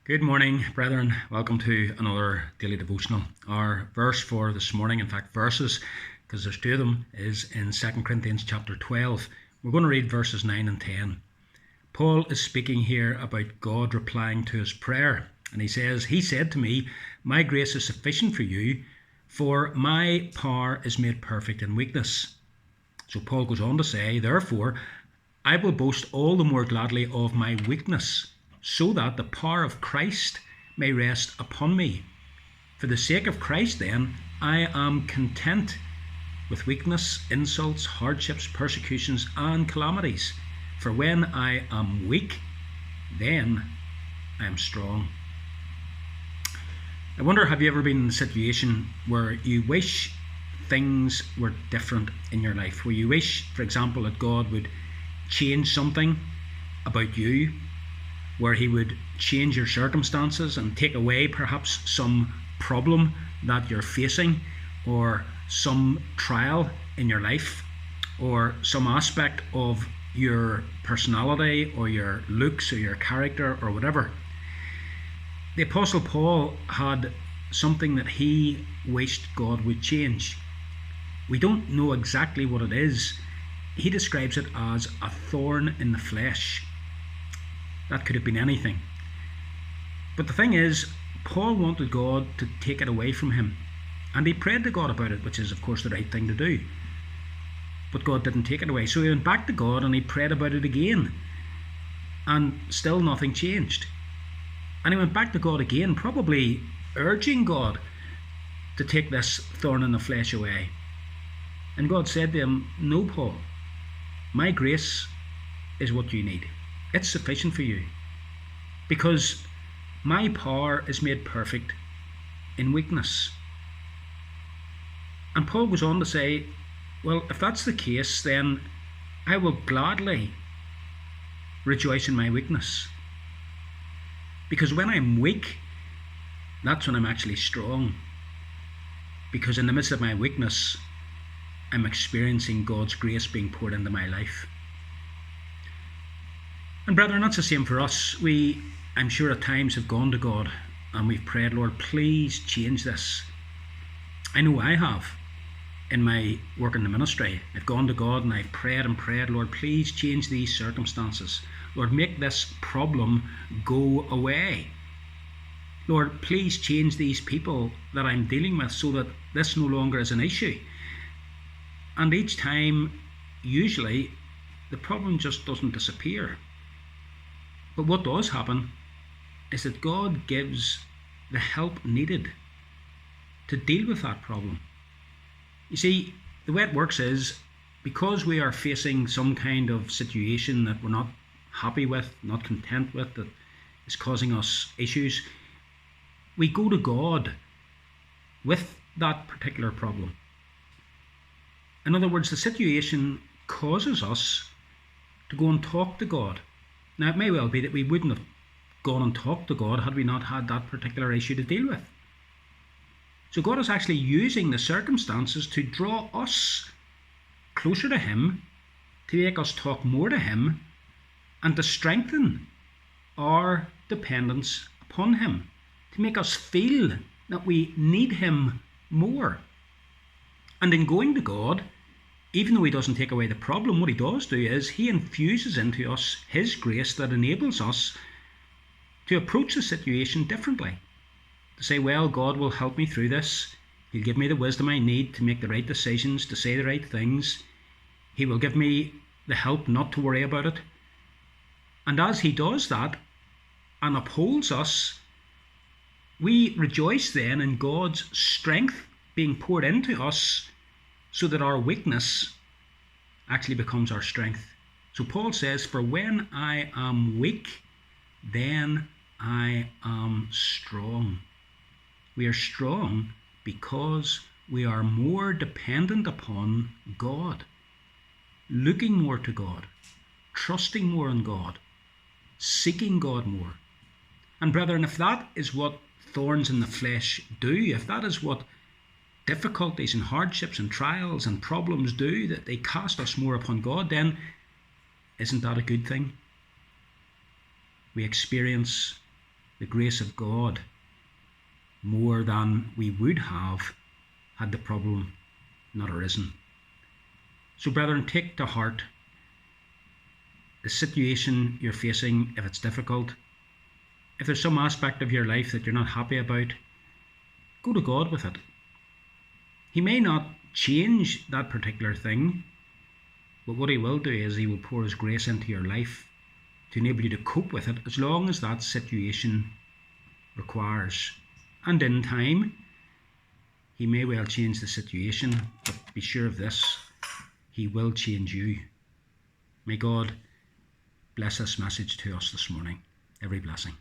Good morning, brethren. Welcome to another daily devotional. Our verse for this morning, in fact, verses, because there's two of them, is in 2 Corinthians chapter 12. We're going to read verses 9 and 10. Paul is speaking here about God replying to his prayer. And he says, He said to me, My grace is sufficient for you, for my power is made perfect in weakness. So Paul goes on to say, Therefore, I will boast all the more gladly of my weakness, so that the power of Christ may rest upon me. For the sake of Christ, then, I am content with weakness, insults, hardships, persecutions, and calamities. For when I am weak, then I am strong. I wonder, have you ever been in a situation where you wish things were different in your life? Where you wish, for example, that God would change something about you, where he would change your circumstances and take away perhaps some problem that you're facing, or some trial in your life, or some aspect of your personality or your looks or your character or whatever. The Apostle Paul had something that he wished God would change. We don't know exactly what it is. He describes it as a thorn in the flesh. That could have been anything. But the thing is, Paul wanted God to take it away from him. And he prayed to God about it, which is, of course, the right thing to do. But God didn't take it away. So he went back to God and he prayed about it again. And still nothing changed. And he went back to God again, probably urging God to take this thorn in the flesh away. And God said to him, No, Paul, my grace is what you need. It's sufficient for you, because my power is made perfect in weakness. And Paul goes on to say, well, if that's the case, then I will gladly rejoice in my weakness. Because when I'm weak, that's when I'm actually strong. Because in the midst of my weakness, I'm experiencing God's grace being poured into my life. And brethren, that's the same for us. I'm sure at times have gone to God and we've prayed, Lord, please change this. I know I have in my work in the ministry. I've gone to God and I've prayed and prayed, Lord, please change these circumstances. Lord, make this problem go away. Lord, please change these people that I'm dealing with so that this no longer is an issue. And each time, usually, the problem just doesn't disappear. But what does happen is that God gives the help needed to deal with that problem. You see, the way it works is, because we are facing some kind of situation that we're not happy with, not content with, that is causing us issues, we go to God with that particular problem. In other words, the situation causes us to go and talk to God. Now, it may well be that we wouldn't have gone and talked to God had we not had that particular issue to deal with. So God is actually using the circumstances to draw us closer to Him, to make us talk more to Him, and to strengthen our dependence upon Him, to make us feel that we need Him more. And in going to God, even though He doesn't take away the problem, what He does do is He infuses into us His grace that enables us to approach the situation differently. To say, well, God will help me through this. He'll give me the wisdom I need to make the right decisions, to say the right things. He will give me the help not to worry about it. And as He does that and upholds us, we rejoice then in God's strength being poured into us, so that our weakness actually becomes our strength. So Paul says, for when I am weak, then I am strong. We are strong because we are more dependent upon God, looking more to God, trusting more in God, seeking God more. And brethren, if that is what thorns in the flesh do, if that is what difficulties and hardships and trials and problems do, that they cast us more upon God, then isn't that a good thing? We experience the grace of God more than we would have had the problem not arisen. So brethren, take to heart the situation you're facing. If it's difficult, if there's some aspect of your life that you're not happy about, go to God with it. He may not change that particular thing, but what he will do is he will pour his grace into your life to enable you to cope with it as long as that situation requires. And in time, he may well change the situation, but be sure of this, he will change you. May God bless this message to us this morning. Every blessing.